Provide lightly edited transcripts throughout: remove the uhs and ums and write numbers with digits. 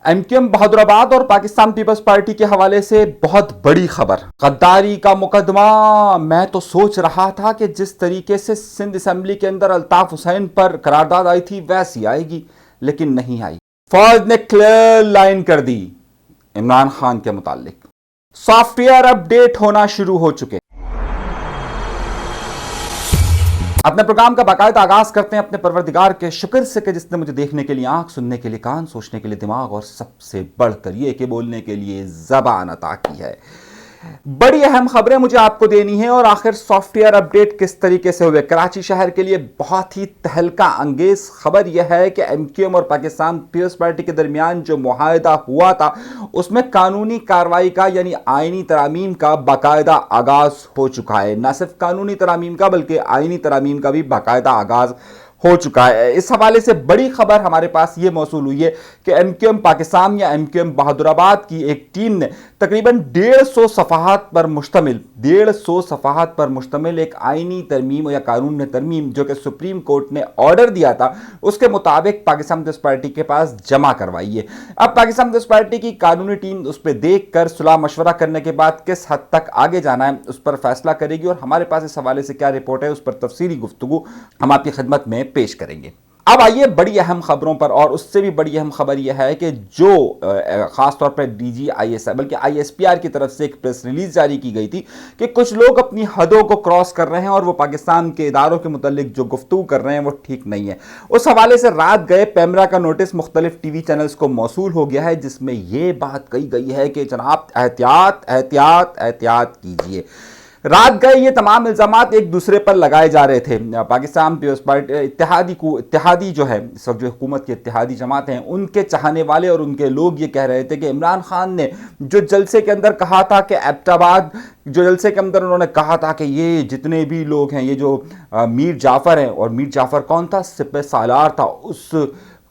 M Q M Bahadurabad اور Pakistan Peoples party کے حوالے سے بہت بڑی خبر، غداری کا مقدمہ۔ میں تو سوچ رہا تھا کہ جس طریقے سے سندھ اسمبلی کے اندر الطاف حسین پر قرارداد آئی تھی ویسی آئے گی، لیکن نہیں آئی۔ فوج نے کلیئر لائن کر دی عمران خان کے متعلق۔ سافٹ ویئر اپ ڈیٹ ہونا شروع ہو چکے۔ اپنے پروگرام کا باقاعدہ آغاز کرتے ہیں اپنے پروردگار کے شکر سے کہ جس نے مجھے دیکھنے کے لیے آنکھ، سننے کے لیے کان، سوچنے کے لیے دماغ اور سب سے بڑھ کر یہ کہ بولنے کے لیے زبان عطا کی ہے۔ بڑی اہم خبریں مجھے آپ کو دینی ہیں، اور آخر سافٹ ویئر اپ ڈیٹ کس طریقے سے ہوئے۔ کراچی شہر کے لیے بہت ہی تہلکہ انگیز خبر یہ ہے کہ ایم کیو ایم اور پاکستان پیپلز پارٹی کے درمیان جو معاہدہ ہوا تھا اس میں قانونی کارروائی کا یعنی آئینی ترامیم کا باقاعدہ آغاز ہو چکا ہے۔ نہ صرف قانونی ترامیم کا بلکہ آئینی ترامیم کا بھی باقاعدہ آغاز ہو چکا ہے۔ اس حوالے سے بڑی خبر ہمارے پاس یہ موصول ہوئی ہے کہ ایم کیو ایم پاکستان یا ایم کیو ایم بہادرآباد کی ایک ٹیم نے تقریباً 150 صفحات پر مشتمل ایک آئینی ترمیم یا قانون میں ترمیم جو کہ سپریم کورٹ نے آرڈر دیا تھا اس کے مطابق پاکستان پیپلز پارٹی کے پاس جمع کروائی ہے۔ اب پاکستان پیپلز پارٹی کی قانونی ٹیم اس پہ دیکھ کر صلاح مشورہ کرنے کے بعد کس حد تک آگے جانا ہے اس پر فیصلہ کرے گی، اور ہمارے پاس اس حوالے سے کیا رپورٹ ہے اس پر تفصیلی گفتگو ہم آپ کی خدمت میں پیش کریں گے۔ اب آئیے بڑی اہم خبروں پر، اور اس سے بھی بڑی اہم خبر یہ ہے کہ جو خاص طور پر D G I S I بلکہ آئی ایس پی آر کی طرف سے ایک پریس ریلیز جاری کی گئی تھی کہ کچھ لوگ اپنی حدوں کو کراس کر رہے ہیں اور وہ پاکستان کے اداروں کے متعلق جو گفتگو کر رہے ہیں وہ ٹھیک نہیں ہے۔ اس حوالے سے رات گئے پیمرا کا نوٹس مختلف ٹی وی چینلز کو موصول ہو گیا ہے جس میں یہ بات کہی گئی ہے کہ جناب احتیاط احتیاط احتیاط کیجئے۔ رات گئے یہ تمام الزامات ایک دوسرے پر لگائے جا رہے تھے۔ پاکستان پیپلز پارٹی اتحادی جو ہے اس وقت جو حکومت کی اتحادی جماعت ہیں ان کے چاہنے والے اور ان کے لوگ یہ کہہ رہے تھے کہ عمران خان نے جو جلسے کے اندر کہا تھا کہ ایبٹ آباد جو جلسے کے اندر انہوں نے کہا تھا کہ یہ جتنے بھی لوگ ہیں، یہ جو میر جعفر ہیں، اور میر جعفر کون تھا؟ سپہ سالار تھا، اس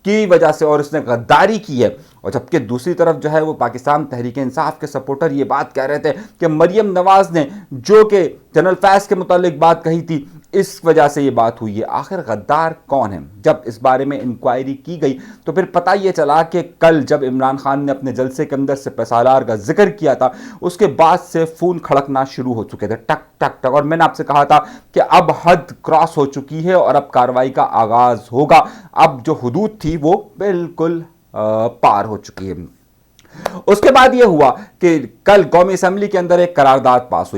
کی وجہ سے اور اس نے غداری کی ہے۔ اور جبکہ دوسری طرف جو ہے وہ پاکستان تحریک انصاف کے سپورٹر یہ بات کہہ رہے تھے کہ مریم نواز نے جو کہ جنرل فیض کے متعلق بات کہی تھی اس وجہ سے یہ بات ہوئی ہے۔ آخر غدار کون ہے؟ جب اس بارے میں انکوائری کی گئی تو پھر پتہ یہ چلا کہ کل جب عمران خان نے اپنے جلسے کے اندر سپہ سالار کا ذکر کیا تھا اس کے بعد سے فون کھڑکنا شروع ہو چکے تھے، ٹک ٹک ٹک، اور میں نے آپ سے کہا تھا کہ اب حد کراس ہو چکی ہے اور اب کارروائی کا آغاز ہوگا۔ اب جو حدود تھی وہ بالکل پار ہو چکی ہے۔ اس کے بعد یہ ہوا کہ کل قومی اسمبلی کے اندر ایک قرارداد پاس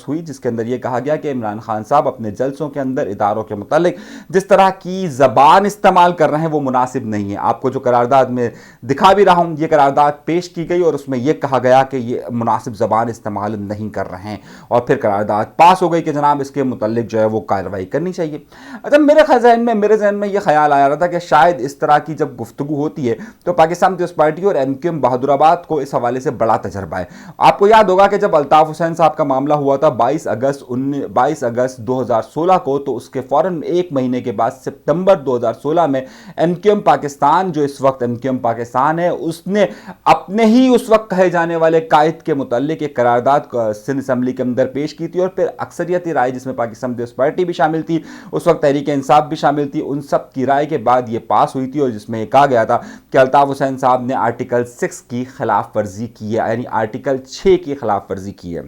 ہوئی جس کے اندر یہ کہا گیا کہ عمران خان صاحب اپنے جلسوں کے اندر اداروں کے متعلق جس طرح کی زبان استعمال کر رہے ہیں وہ مناسب نہیں ہے۔ آپ کو جو قرارداد میں دکھا بھی رہا ہوں، یہ قرارداد پیش کی گئی اور اس میں یہ کہا گیا کہ یہ مناسب زبان استعمال نہیں کر رہے ہیں، اور پھر قرارداد پاس ہو گئی کہ جناب اس کے متعلق جو ہے وہ کارروائی کرنی چاہیے۔ اچھا، میرے ذہن میں یہ خیال آیا رہا تھا کہ شاید اس طرح کی جب گفتگو ہوتی ہے تو پاکستان پیپلز پارٹی اور ایم کیو ایم بہادرآباد کو اس حوالے سے بڑا تجربہ ہے۔ آپ کو یاد ہوگا کہ جب الطاف حسین صاحب کا معاملہ ہوا تھا 22 اگست 2016 کو، تو اس کے فوراً ایک مہینے کے بعد سپتمبر 2016 میں ایم کیو ایم پاکستان جو اس وقت ایم کیو ایم پاکستان ہے اس نے اپنے ہی اس وقت کہے جانے والے قائد کے متعلق ایک قرارداد سندھ اسمبلی کے اندر پیش کی تھی، اور پھر اکثریتی رائے جس میں پاکستان پیپلز پارٹی بھی شامل تھی، اس وقت تحریک انصاف بھی شامل تھی، ان سب کی رائے کے بعد یہ پاس ہوئی تھی، اور جس میں یہ کہا گیا تھا کہ الطاف حسین صاحب نے آرٹیکل 6 کی خلاف ورزی کی ہے، یعنی آرٹیکل 6 کی خلاف ورزی کی ہے۔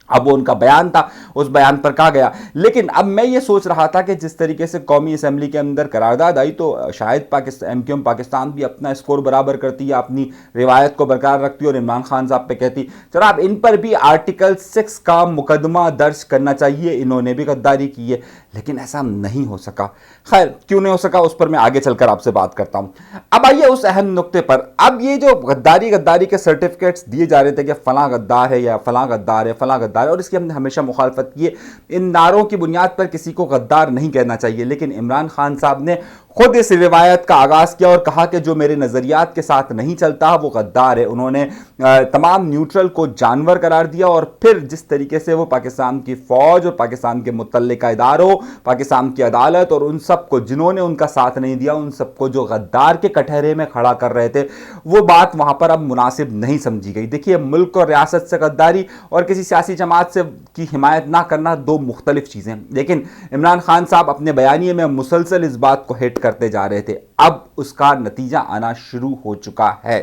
اب وہ ان کا بیان تھا، اس بیان پر کہا گیا، لیکن اب میں یہ سوچ رہا تھا کہ جس طریقے سے قومی اسمبلی کے اندر قرارداد آئی تو شاید ایم کیو ایم پاکستان بھی اپنا اسکور برابر کرتی یا اپنی روایت کو برقرار رکھتی اور عمران خان صاحب پہ کہتی جناب ان پر بھی آرٹیکل 6 کا مقدمہ درج کرنا چاہیے، انہوں نے بھی غداری کی ہے، لیکن ایسا نہیں ہو سکا۔ خیر، کیوں نہیں ہو سکا اس پر میں آگے چل کر آپ سے بات کرتا ہوں۔ اب آئیے اس اہم نقطے پر۔ اب یہ جو غداری کے سرٹیفکیٹس دیے جا رہے تھے کہ فلاں غدار ہے یا فلاں غدار ہے فلاں غدار ہے، اور اس کی ہم نے ہمیشہ مخالفت کی ہے، ان نعروں کی بنیاد پر کسی کو غدار نہیں کہنا چاہیے، لیکن عمران خان صاحب نے خود اس روایت کا آغاز کیا اور کہا کہ جو میرے نظریات کے ساتھ نہیں چلتا وہ غدار ہے۔ انہوں نے تمام نیوٹرل کو جانور قرار دیا، اور پھر جس طریقے سے وہ پاکستان کی فوج اور پاکستان کے متعلقہ اداروں، پاکستان کی عدالت اور ان سب کو جنہوں نے ان کا ساتھ نہیں دیا، ان سب کو جو غدار کے کٹہرے میں کھڑا کر رہے تھے، وہ بات وہاں پر اب مناسب نہیں سمجھی گئی۔ دیکھیے، ملک اور ریاست سے غداری اور کسی سیاسی جماعت سے کی حمایت نہ کرنا دو مختلف چیزیں، لیکن عمران خان صاحب اپنے بیانیے میں مسلسل اس بات کو ہٹ करते जा रहे थे, अब उसका नतीजा आना शुरू हो चुका है।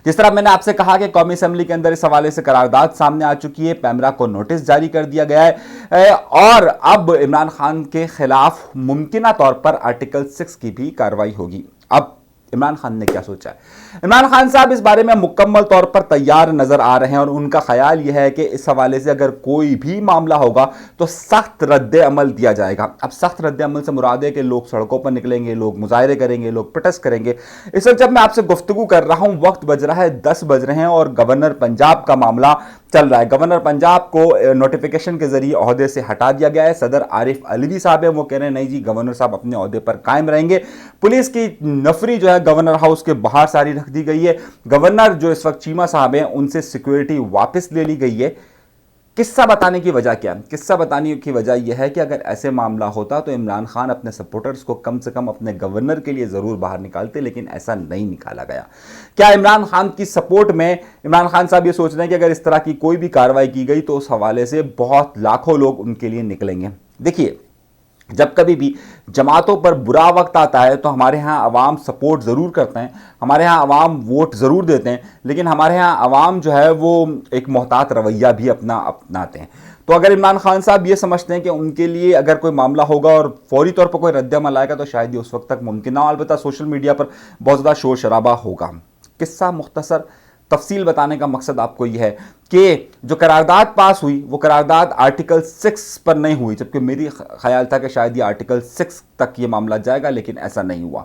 जिस तरह मैंने आपसे कहा कि कौमी असेंबली के अंदर इस हवाले से करारदाद सामने आ चुकी है, पैमरा को नोटिस जारी कर दिया गया है और अब इमरान खान के खिलाफ मुमकिना तौर पर आर्टिकल 6 की भी कार्रवाई होगी। अब इमरान खान ने क्या सोचा है? इमरान खान साहब इस बारे में मुकम्मल तौर पर तैयार नजर आ रहे हैं और उनका ख्याल यह है कि इस हवाले से अगर कोई भी मामला होगा तो सख्त रद्द अमल दिया जाएगा। अब सख्त रद्द अमल से मुराद है कि लोग सड़कों पर निकलेंगे, लोग मुजाहरे करेंगे, लोग प्रोटेस्ट करेंगे। इस वक्त जब मैं आपसे गुफ्तगू कर रहा हूं, वक्त बज रहा है 10 बज रहे हैं और गवर्नर पंजाब का मामला चल रहा है। गवर्नर पंजाब को नोटिफिकेशन के जरिए ओहदे से हटा दिया गया है। सदर आरिफ अलवी साहब है, वो कह रहे हैं नहीं जी, गवर्नर साहब अपने ओहदे पर कायम रहेंगे। पुलिस की नफरी जो है गवर्नर हाउस के बाहर सारी रख दी गई है। गवर्नर जो इस वक्त चीमा साहब हैं, उनसे सिक्योरिटी वापस ले ली गई है। किस्सा बताने की वजह क्या है? किस्सा बताने की वजह यह है कि अगर ऐसे मामला होता तो इमरान खान अपने सपोर्टर्स को कम से कम अपने गवर्नर के लिए ज़रूर बाहर निकालते, लेकिन ऐसा नहीं निकाला गया। क्या इमरान खान की सपोर्ट में इमरान खान साहब ये सोच रहे हैं कि अगर इस तरह की कोई भी कार्रवाई की गई तो उस हवाले से बहुत लाखों लोग उनके लिए निकलेंगे? देखिए, जब कभी भी जमातों पर बुरा वक्त आता है तो हमारे यहाँ अवाम सपोर्ट ज़रूर करते हैं, हमारे यहाँ अवाम वोट ज़रूर देते हैं, लेकिन हमारे यहाँ अवाम जो है वो एक मोहतात रवैया भी अपनाते हैं। तो अगर इमरान खान साहब ये समझते हैं कि उनके लिए अगर कोई मामला होगा और फौरी तौर पर कोई रद्द-ए-अमल आएगा तो शायद ये उस वक्त तक मुमकिन ना हो। अलबत्ता सोशल मीडिया पर बहुत ज़्यादा शोर शराबा होगा। किस्सा मुख्तसर तफसील बताने का मकसद आपको यह है कि जो करारदाद पास हुई वो करारदाद आर्टिकल 6 पर नहीं हुई, जबकि मेरी ख्याल था कि शायद ये आर्टिकल 6 तक ये मामला जाएगा, लेकिन ऐसा नहीं हुआ।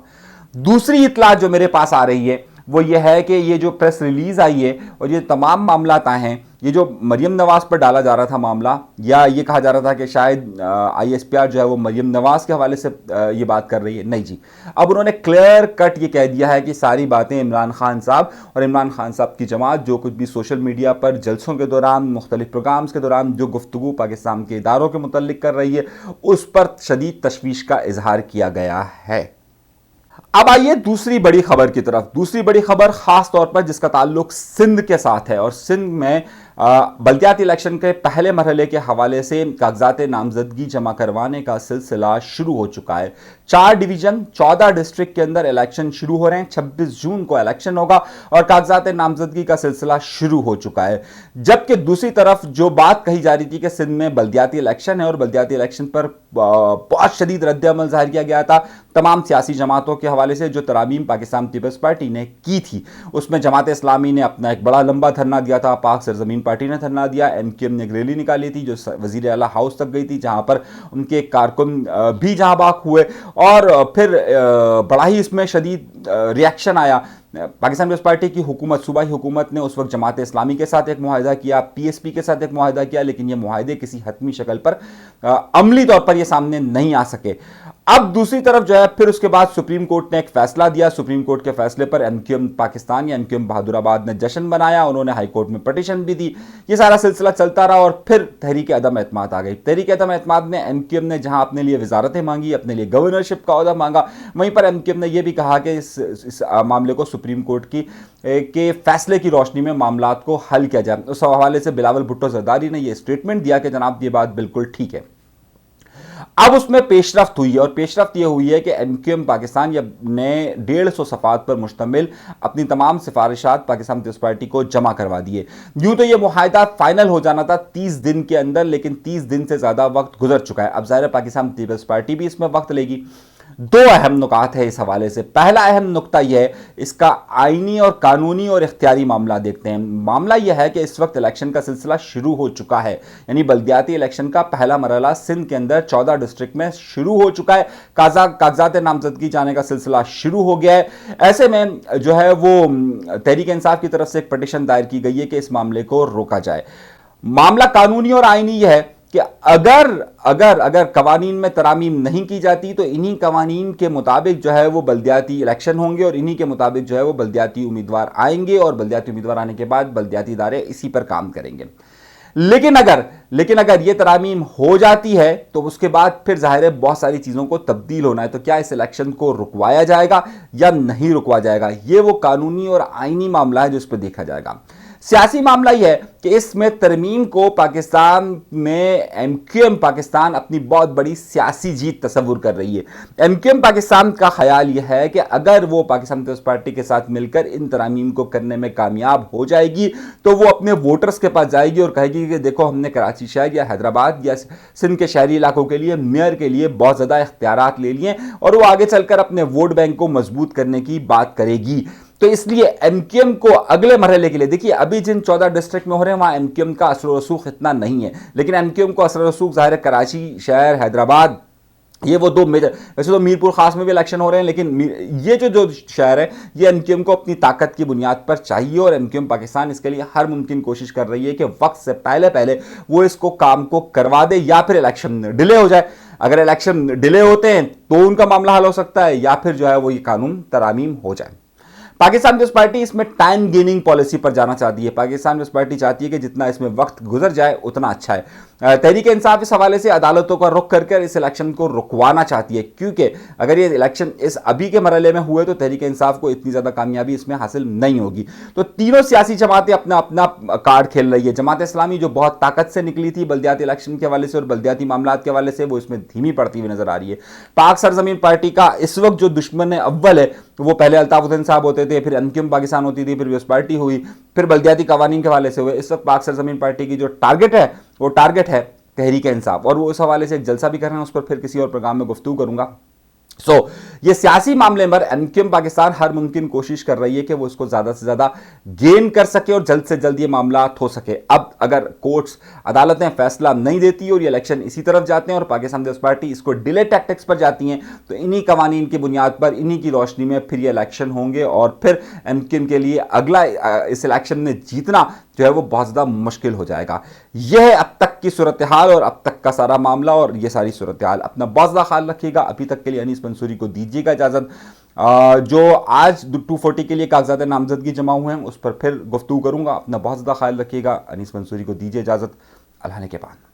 दूसरी इतला जो मेरे पास आ रही है वो ये है कि ये जो प्रेस रिलीज आई है और ये तमाम मामला हैं, ये जो मरियम नवाज पर डाला जा रहा था मामला, या ये कहा जा रहा था कि शायद ISPR जो है वो मरियम नवाज के हवाले से ये बात कर रही है, नहीं जी। अब उन्होंने क्लियर कट ये कह दिया है कि सारी बातें इमरान खान साहब और इमरान खान साहब की जमात जो कुछ भी सोशल मीडिया पर जलसों के दौरान, मुख्तलिफ प्रोग्राम्स के दौरान जो गुफ्तगू पाकिस्तान के इदारों के मुतल्लिक कर रही है, उस पर शदीद तशवीश का इजहार किया गया है। अब आइए दूसरी बड़ी खबर की तरफ। दूसरी बड़ी खबर खास तौर पर जिसका ताल्लुक सिंध के साथ है और सिंध में बल्दियाती इलेक्शन के पहले मरहले के हवाले से कागजात नामजदगी जमा करवाने का सिलसिला शुरू हो चुका है। 4 डिवीजन 14 डिस्ट्रिक्ट के अंदर इलेक्शन शुरू हो रहे हैं। 26 जून को इलेक्शन होगा और कागजात नामजदगी का सिलसिला शुरू हो चुका है। जबकि दूसरी तरफ जो बात कही जा रही थी कि सिंध में बल्दियाती इलेक्शन है और बल्दियाती इलेक्शन पर बहुत शदीद रद्द-ए-अमल जाहिर किया गया था तमाम सियासी जमातों के हवाले से, जो तरामीम पाकिस्तान पीपल्स पार्टी ने की थी, उसमें जमात इस्लामी ने अपना एक बड़ा लंबा धरना दिया था, पाक सरजमीन पार्टी ने धरना दिया, MQM ने एक रैली निकाली थी जो वजीर आला हाउस तक गई थी, जहां पर उनके कारकुन भी जहां बाग हुए और फिर बड़ा ही इसमें शदीद रिएक्शन आया। पाकिस्तान पीपल्स पार्टी की हुकूमत, सूबाई हुकूमत ने उस वक्त जमात इस्लामी के साथ एक मुआहिदा किया, PSP के साथ एक मुआहिदा किया, लेकिन ये मुआहिदे किसी हतमी शक्ल पर अमली तौर पर ये सामने नहीं आ सके। अब दूसरी तरफ जो है फिर उसके बाद सुप्रीम कोर्ट ने एक फैसला दिया। सुप्रीम कोर्ट के फैसले पर MQM पाकिस्तान या MQM बहादुराबाद ने जश्न बनाया, उन्होंने हाई कोर्ट में पिटीशन भी दी। ये सारा सिलसिला चलता रहा और फिर तहरीक अदम एतमाद आ गई। तहरीक अदम एतमाद में MQM ने जहां अपने लिए वजारतें मांगी, अपने लिए गवर्नरशिप का ओहदा मांगा, वहीं पर MQM ने यह भी कहा कि इस मामले को सुप्रीम कोर्ट के फैसले की रोशनी में मामलात को हल किया जाए। उस हवाले से बिलावल भुट्टो जरदारी ने यह स्टेटमेंट दिया कि जनाब ये बात बिल्कुल ठीक है। अब उसमें पेशरफ्त हुई है और पेशरफ्त यह हुई है कि MQM पाकिस्तान ने 150 सफ़ात पर मुश्तमिल अपनी तमाम सिफारिशात पाकिस्तान पीपल्स पार्टी को जमा करवा दिए। यूं तो यह मुआहिदा फाइनल हो जाना था 30 दिन के अंदर, लेकिन 30 दिन से ज़्यादा वक्त गुजर चुका है। अब ज़ाहिर है पाकिस्तान पीपल्स पार्टी भी इसमें वक्त लेगी। 2 अहम नुकात है इस हवाले से। पहला अहम नुकता यह है, इसका आईनी और कानूनी और इख्तियारी मामला देखते हैं। मामला यह है कि इस वक्त इलेक्शन का सिलसिला शुरू हो चुका है, यानी बल्दियाती इलेक्शन का पहला मरहला सिंध के अंदर 14 डिस्ट्रिक्ट में शुरू हो चुका है। कागजात नामजदगी जाने का सिलसिला शुरू हो गया है। ऐसे में जो है वो तहरीक इंसाफ की तरफ से एक पिटीशन दायर की गई है कि इस मामले को रोका जाए। मामला कानूनी और आईनी यह है कि अगर कवानीन में तरामीम नहीं की जाती तो इन्हीं कवानीन के मुताबिक जो है वो बल्दियाती इलेक्शन होंगे और इन्हीं के मुताबिक जो है वो बल्दियाती उम्मीदवार आएंगे और बल्दियाती उम्मीदवार आने के बाद बल्दियाती इदारे इसी पर काम करेंगे। लेकिन अगर ये तरामीम हो जाती है तो उसके बाद फिर जाहिर है बहुत सारी चीज़ों को तब्दील होना है। तो क्या इस इलेक्शन को रुकवाया जाएगा या नहीं रुकवाया जाएगा, ये वो कानूनी और आईनी मामला है जो इस पर देखा जाएगा। सियासी मामला यह है कि इसमें तरमीम को पाकिस्तान में MQM पाकिस्तान अपनी बहुत बड़ी सियासी जीत तस्वुर कर रही है। MQM पाकिस्तान का ख्याल यह है कि अगर वो पाकिस्तान पीपल्स पार्टी के साथ मिलकर इन तरमीम को करने में कामयाब हो जाएगी तो वो अपने वोटर्स के पास जाएगी और कहेगी कि देखो हमने कराची शहर या हैदराबाद या सिंध के शहरी इलाकों के लिए मेयर के लिए बहुत ज़्यादा इख्तियारात ले लिए, और वो आगे चलकर अपने वोट बैंक को मजबूत करने की बात करेगी। तो इसलिए MQM को अगले मरहले के लिए, देखिए अभी जिन 14 डिस्ट्रिक्ट में हो रहे हैं वहां MQM का असर रसूख इतना नहीं है, लेकिन MQM को असर रसूख ज़ाहिर है कराची शहर, हैदराबाद, ये वो दो मेजर, वैसे तो मीरपुर खास में भी इलेक्शन हो रहे हैं, लेकिन ये जो शहर है ये MQM को अपनी ताकत की बुनियाद पर चाहिए, और MQM पाकिस्तान इसके लिए हर मुमकिन कोशिश कर रही है कि वक्त से पहले पहले वो इसको काम को करवा दे या फिर इलेक्शन डिले हो जाए। अगर इलेक्शन डिले होते हैं तो उनका मामला हल हो सकता है, या फिर जो है वो ये कानून तरामीम हो जाए। पाकिस्तान पीपल्स पार्टी इसमें टाइम गेनिंग पॉलिसी पर जाना चाहती है। पाकिस्तान पीपल्स पार्टी चाहती है कि जितना इसमें वक्त गुजर जाए उतना अच्छा है। तहरीक इंसाफ इस हवाले से अदालतों का रुख करके इस इलेक्शन को रुकवाना चाहती है, क्योंकि अगर ये इलेक्शन इस अभी के मरहले में हुए तो तहरीक इंसाफ को इतनी ज़्यादा कामयाबी इसमें हासिल नहीं होगी। तो तीनों सियासी जमातें अपना अपना कार्ड खेल रही है। जमात इस्लामी जो बहुत ताकत से निकली थी बल्दियाती इलेक्शन के हवाले से और बल्दियाती मामला के हवाले से, वो इसमें धीमी पड़ती हुई नजर आ रही है। पाक सरजमीन पार्टी का इस वक्त जो दुश्मन अव्वल है वो पहले अल्ताफ साहब होते थे, फिर MQM पाकिस्तान होती थी, फिर पीपल्स पार्टी हुई, फिर बल्दियाती कवानीन के हवाले से हुए। इस वक्त पाक सरजमीन पार्टी की जो टारगेट है वो टारगेट है तहरीक इंसाफ, और वो उस हवाले से एक जलसा भी कर रहे हैं, उस पर फिर किसी और प्रोग्राम में गुफ्तगू करूंगा। ये सियासी मामले में MQM पाकिस्तान हर मुमकिन कोशिश कर रही है कि वो इसको ज्यादा से ज्यादा गेन कर सके और जल्द से जल्द ये मामला हो सके। अब अगर कोर्ट्स अदालतें फैसला नहीं देती और ये इलेक्शन इसी तरफ जाते हैं और पाकिस्तान पीपल्स पार्टी इसको डिले टैक्टिक्स पर जाती हैं, तो इन्हीं कवानीन की बुनियाद पर, इन्हीं की रोशनी में फिर ये इलेक्शन होंगे, और फिर MQM के लिए अगला इस इलेक्शन में जीतना जो है वो बहुत ज़्यादा मुश्किल हो जाएगा। यह है अब तक की सूरत हाल और अब तक का सारा मामला और ये सारी सूरत हाल। अपना बहुत ज़्यादा ख्याल रखिएगा। अभी तक के लिए अनीस मंसूरी को दीजिएगा इजाज़त। जो आज 240 के लिए कागजात नामजदगी जमा हुए हैं उस पर फिर गुफ्तगू करूँगा। अपना बहुत ज़्यादा ख्याल रखिएगा। अनीस मंसूरी को दीजिए इजाज़त। अल्लाह ने के बाद।